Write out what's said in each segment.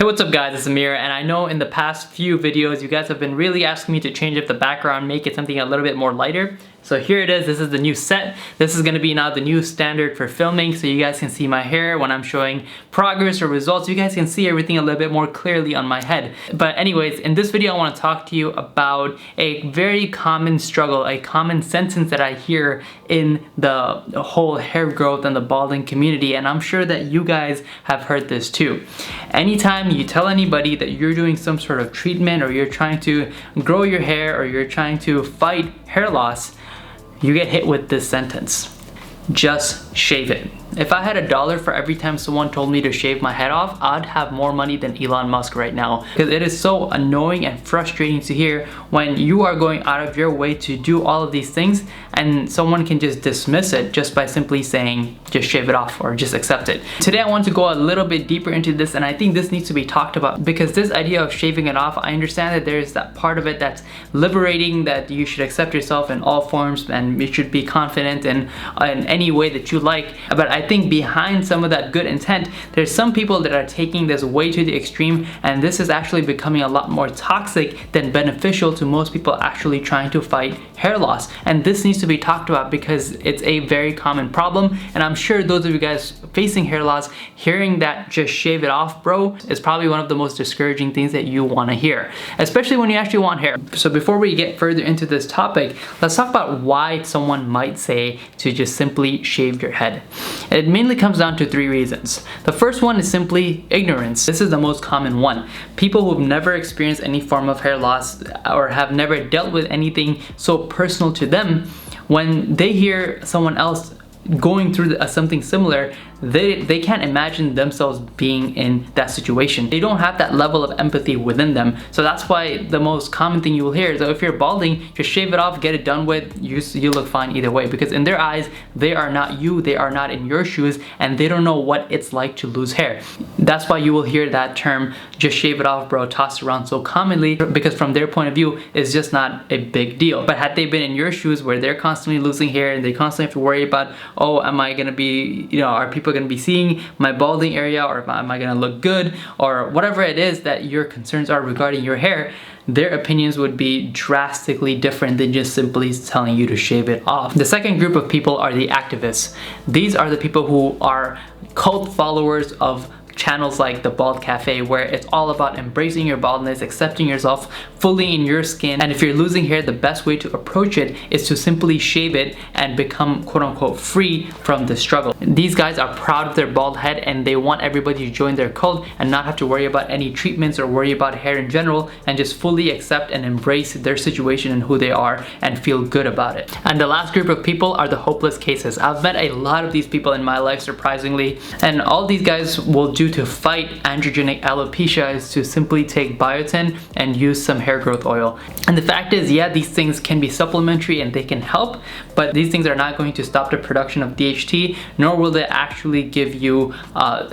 Hey, what's up guys, it's Amir, and I know in the past few videos you guys have been really asking me to change up the background, make it something a little bit more lighter. So here it is, this is the new set. This is gonna be now the new standard for filming, so you guys can see my hair when I'm showing progress or results. You guys can see everything a little bit more clearly on my head. But anyways, in this video I wanna talk to you about a very common struggle, a common sentence that I hear in the whole hair growth and the balding community, and I'm sure that you guys have heard this too. Anytime you tell anybody that you're doing some sort of treatment or you're trying to grow your hair or you're trying to fight hair loss, you get hit with this sentence: just shave it. If I had $1 for every time someone told me to shave my head off, I'd have more money than Elon Musk right now. Because it is so annoying and frustrating to hear when you are going out of your way to do all of these things and someone can just dismiss it just by simply saying, just shave it off or just accept it. Today I want to go a little bit deeper into this, and I think this needs to be talked about because this idea of shaving it off, I understand that there's that part of it that's liberating, that you should accept yourself in all forms and you should be confident in any way that you like. But I think behind some of that good intent, there's some people that are taking this way to the extreme, and this is actually becoming a lot more toxic than beneficial to most people actually trying to fight hair loss. And this needs to be talked about because it's a very common problem, and I'm sure those of you guys facing hair loss, hearing that just shave it off bro is probably one of the most discouraging things that you want to hear, especially when you actually want hair. So before we get further into this topic, let's talk about why someone might say to just simply shave your head. It mainly comes down to 3 reasons. The first one is simply ignorance. This is the most common one. People who've never experienced any form of hair loss or have never dealt with anything so personal to them, when they hear someone else going through something similar, they can't imagine themselves being in that situation. They don't have that level of empathy within them. So that's why the most common thing you will hear is that if you're balding, just shave it off, get it done with, you look fine either way. Because in their eyes, they are not you, they are not in your shoes, and they don't know what it's like to lose hair. That's why you will hear that term, just shave it off bro, tossed around so commonly, because from their point of view, it's just not a big deal. But had they been in your shoes where they're constantly losing hair and they constantly have to worry about, oh, am I gonna be, are people gonna be seeing my balding area, or am I gonna look good, or whatever it is that your concerns are regarding your hair, their opinions would be drastically different than just simply telling you to shave it off. The second group of people are the activists. These are the people who are cult followers of channels like the Bald Cafe, where it's all about embracing your baldness, accepting yourself fully in your skin, and if you're losing hair, the best way to approach it is to simply shave it and become quote-unquote free from the struggle. These guys are proud of their bald head and they want everybody to join their cult and not have to worry about any treatments or worry about hair in general, and just fully accept and embrace their situation and who they are and feel good about it. And the last group of people are the hopeless cases. I've met a lot of these people in my life, surprisingly, and all these guys will do to fight androgenic alopecia is to simply take biotin and use some hair growth oil. And the fact is, yeah, these things can be supplementary and they can help, but these things are not going to stop the production of DHT, nor will they actually give you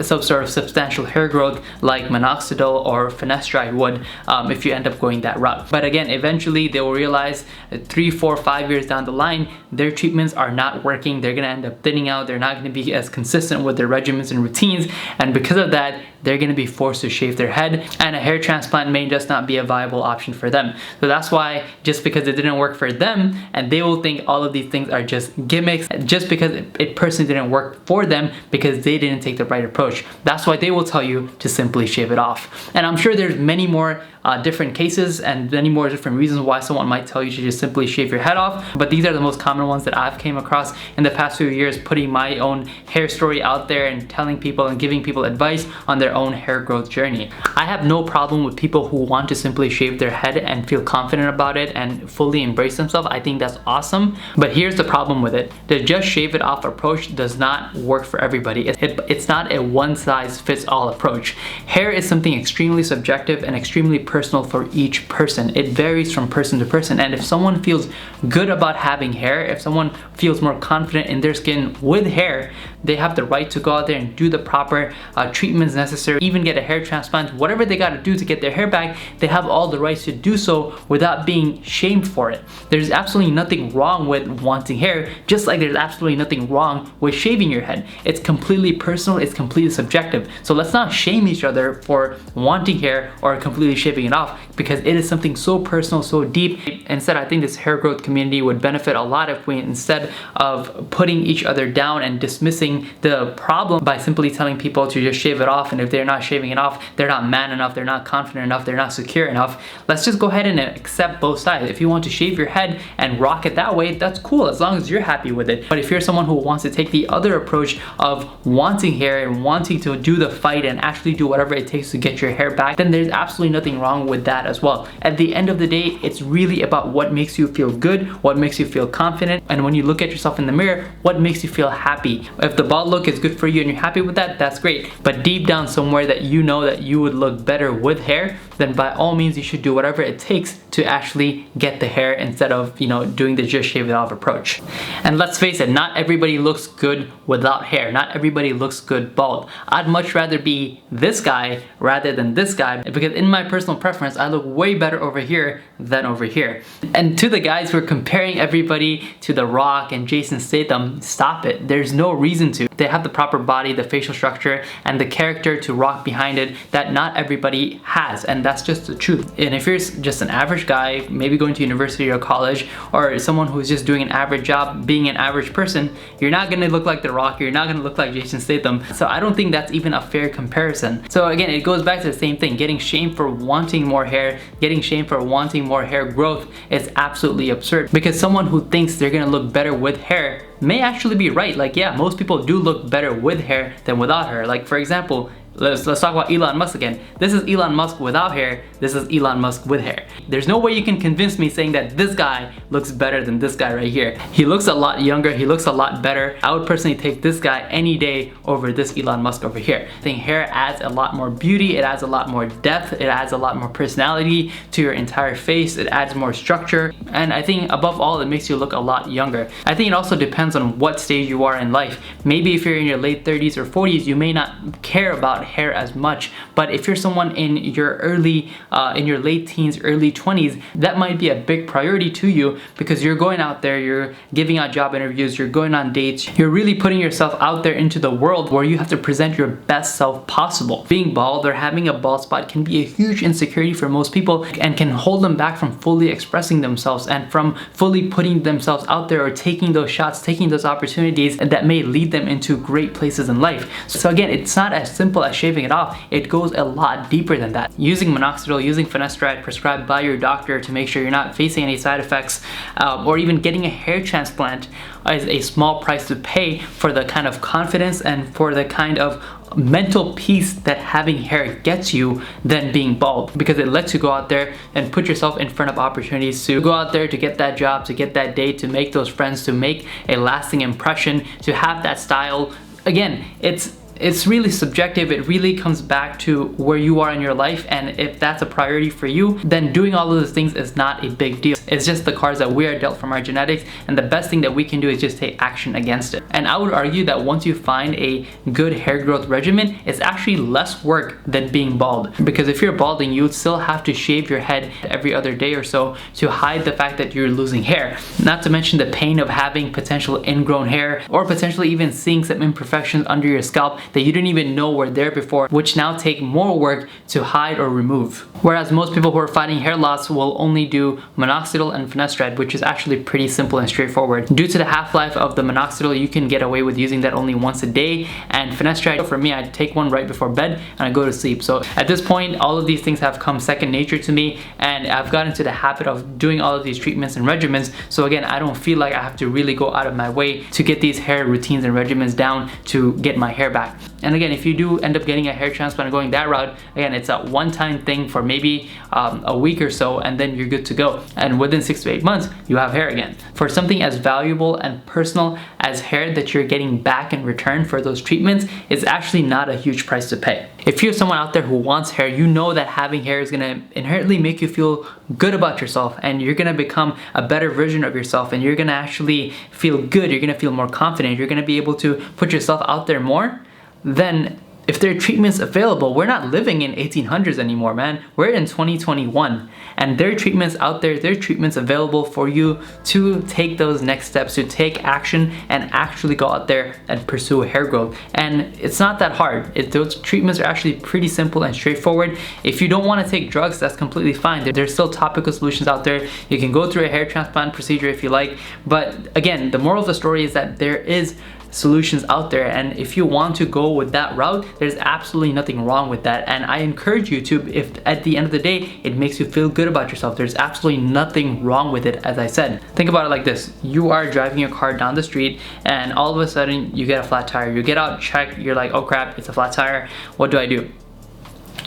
some sort of substantial hair growth like minoxidil or finasteride would if you end up going that route. But again, eventually they will realize that 3, 4, 5 years down the line, their treatments are not working. They're gonna end up thinning out. They're not gonna be as consistent with their regimens and routines, and because of that, they're going to be forced to shave their head, and a hair transplant may just not be a viable option for them. So that's why, just because it didn't work for them, and they will think all of these things are just gimmicks, just because it personally didn't work for them because they didn't take the right approach. That's why they will tell you to simply shave it off. And I'm sure there's many more different cases and many more different reasons why someone might tell you to just simply shave your head off, but these are the most common ones that I've came across in the past few years, putting my own hair story out there and telling people and giving people advice on their own hair growth journey. I have no problem with people who want to simply shave their head and feel confident about it and fully embrace themselves. I think that's awesome, but here's the problem with it. The just shave it off approach does not work for everybody. It's not a one size fits all approach. Hair is something extremely subjective and extremely personal for each person. It varies from person to person, and if someone feels good about having hair, if someone feels more confident in their skin with hair, they have the right to go out there and do the proper treatments necessary, even get a hair transplant, whatever they got to do to get their hair back. They have all the rights to do so without being shamed for it. There's absolutely nothing wrong with wanting hair, just like there's absolutely nothing wrong with shaving your head. It's completely personal, it's completely subjective. So let's not shame each other for wanting hair or completely shaving it off, because it is something so personal, so deep. Instead, I think this hair growth community would benefit a lot if we, instead of putting each other down and dismissing the problem by simply telling people to just shave it off, and if they're not shaving it off, they're not man enough, they're not confident enough, they're not secure enough. Let's just go ahead and accept both sides. If you want to shave your head and rock it that way, that's cool, as long as you're happy with it. But if you're someone who wants to take the other approach of wanting hair and wanting to do the fight and actually do whatever it takes to get your hair back, then there's absolutely nothing wrong with that as well. At the end of the day, it's really about what makes you feel good, what makes you feel confident, and when you look at yourself in the mirror, what makes you feel happy. If the bald look is good for you and you're happy with that, that's great. But deep down somewhere that you know that you would look better with hair, then by all means you should do whatever it takes to actually get the hair, instead of, you know, doing the just shave it off approach. And let's face it, not everybody looks good without hair. Not everybody looks good bald. I'd much rather be this guy rather than this guy, because in my personal preference, I look way better over here than over here. And to the guys who are comparing everybody to The Rock and Jason Statham, stop it. There's no reason to. They have the proper body, the facial structure, and the character to rock behind it that not everybody has, and that's just the truth. And if you're just an average guy, maybe going to university or college, or someone who's just doing an average job, being an average person, you're not gonna look like The Rock, you're not gonna look like Jason Statham. So I don't think that's even a fair comparison. So again, it goes back to the same thing. Getting shamed for wanting more hair, getting shamed for wanting more hair growth is absolutely absurd, because someone who thinks they're gonna look better with hair may actually be right. Like, yeah, most people do look better with hair than without hair. Like, for example, let's talk about Elon Musk again. This is Elon Musk without hair, this is Elon Musk with hair. There's no way you can convince me saying that this guy looks better than this guy right here. He looks a lot younger, he looks a lot better. I would personally take this guy any day over this Elon Musk over here. I think hair adds a lot more beauty, it adds a lot more depth, it adds a lot more personality to your entire face, it adds more structure, and I think above all, it makes you look a lot younger. I think it also depends on what stage you are in life. Maybe if you're in your late 30s or 40s, you may not care about hair as much, but if you're someone in your in your late teens, early 20s, that might be a big priority to you, because you're going out there, you're giving out job interviews, you're going on dates, you're really putting yourself out there into the world where you have to present your best self possible. Being bald or having a bald spot can be a huge insecurity for most people and can hold them back from fully expressing themselves and from fully putting themselves out there or taking those shots, taking those opportunities that may lead them into great places in life. So again, it's not as simple as shaving it off. It goes a lot deeper than that. Using minoxidil, using finasteride prescribed by your doctor to make sure you're not facing any side effects, or even getting a hair transplant is a small price to pay for the kind of confidence and for the kind of mental peace that having hair gets you than being bald, because it lets you go out there and put yourself in front of opportunities to go out there, to get that job, to get that date, to make those friends, to make a lasting impression, to have that style. Again, it's really subjective. It really comes back to where you are in your life, and if that's a priority for you, then doing all of those things is not a big deal. It's just the cards that we are dealt from our genetics, and the best thing that we can do is just take action against it. And I would argue that once you find a good hair growth regimen, it's actually less work than being bald, because if you're balding, you would still have to shave your head every other day or so to hide the fact that you're losing hair. Not to mention the pain of having potential ingrown hair, or potentially even seeing some imperfections under your scalp that you didn't even know were there before, which now take more work to hide or remove. Whereas most people who are fighting hair loss will only do minoxidil and finasteride, which is actually pretty simple and straightforward. Due to the half-life of the minoxidil, you can get away with using that only once a day, and finasteride, for me, I take one right before bed and I go to sleep. So at this point, all of these things have come second nature to me, and I've gotten into the habit of doing all of these treatments and regimens. So again, I don't feel like I have to really go out of my way to get these hair routines and regimens down to get my hair back. And again, if you do end up getting a hair transplant and going that route, again, it's a one-time thing for maybe a week or so, and then you're good to go. And within 6 to 8 months, you have hair again. For something as valuable and personal as hair that you're getting back in return for those treatments is actually not a huge price to pay. If you're someone out there who wants hair, you know that having hair is gonna inherently make you feel good about yourself, and you're gonna become a better version of yourself, and you're gonna actually feel good, you're gonna feel more confident, you're gonna be able to put yourself out there more, then if there are treatments available, we're not living in 1800s anymore, man. We're in 2021, and there are treatments out there, there are treatments available for you to take those next steps, to take action and actually go out there and pursue hair growth. And it's not that hard. Those treatments are actually pretty simple and straightforward. If you don't want to take drugs, that's completely fine. There's still topical solutions out there. You can go through a hair transplant procedure if you like. But again, the moral of the story is that there is solutions out there, and if you want to go with that route, there's absolutely nothing wrong with that. And I encourage you to, if at the end of the day it makes you feel good about yourself, there's absolutely nothing wrong with it. As I said, think about it like this: you are driving your car down the street and all of a sudden you get a flat tire. You get out, check, you're like, oh crap, it's a flat tire, what do?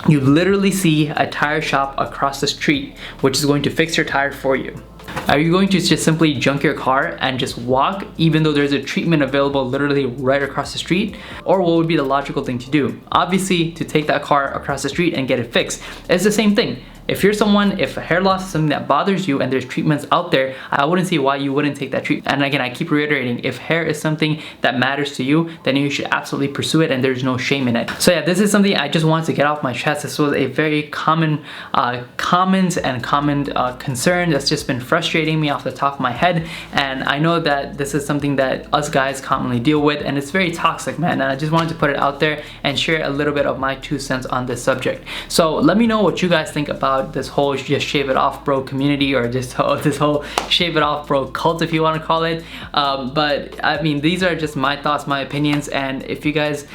You literally see a tire shop across the street which is going to fix your tire for you. Are you going to just simply junk your car and just walk even though there's a treatment available literally right across the street? Or what would be the logical thing to do? Obviously, to take that car across the street and get it fixed. It's the same thing. If you're someone, if hair loss is something that bothers you and there's treatments out there, I wouldn't see why you wouldn't take that treatment. And again, I keep reiterating, if hair is something that matters to you, then you should absolutely pursue it, and there's no shame in it. So yeah, this is something I just wanted to get off my chest. This was a very common concern that's just been frustrating me off the top of my head. And I know that this is something that us guys commonly deal with, and it's very toxic, man. And I just wanted to put it out there and share a little bit of my 2 cents on this subject. So let me know what you guys think about this whole just shave it off bro community, or this whole shave it off bro cult, if you want to call it. But I mean, these are just my thoughts, my opinions, and if you guys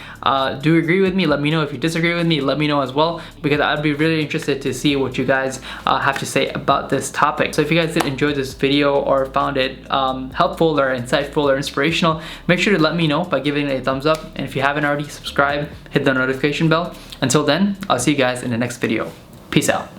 do agree with me, let me know. If you disagree with me, let me know as well, because I'd be really interested to see what you guys have to say about this topic. So if you guys did enjoy this video or found it helpful or insightful or inspirational, make sure to let me know by giving it a thumbs up, and if you haven't already, subscribe, hit the notification bell. Until then, I'll see you guys in the next video. Peace out.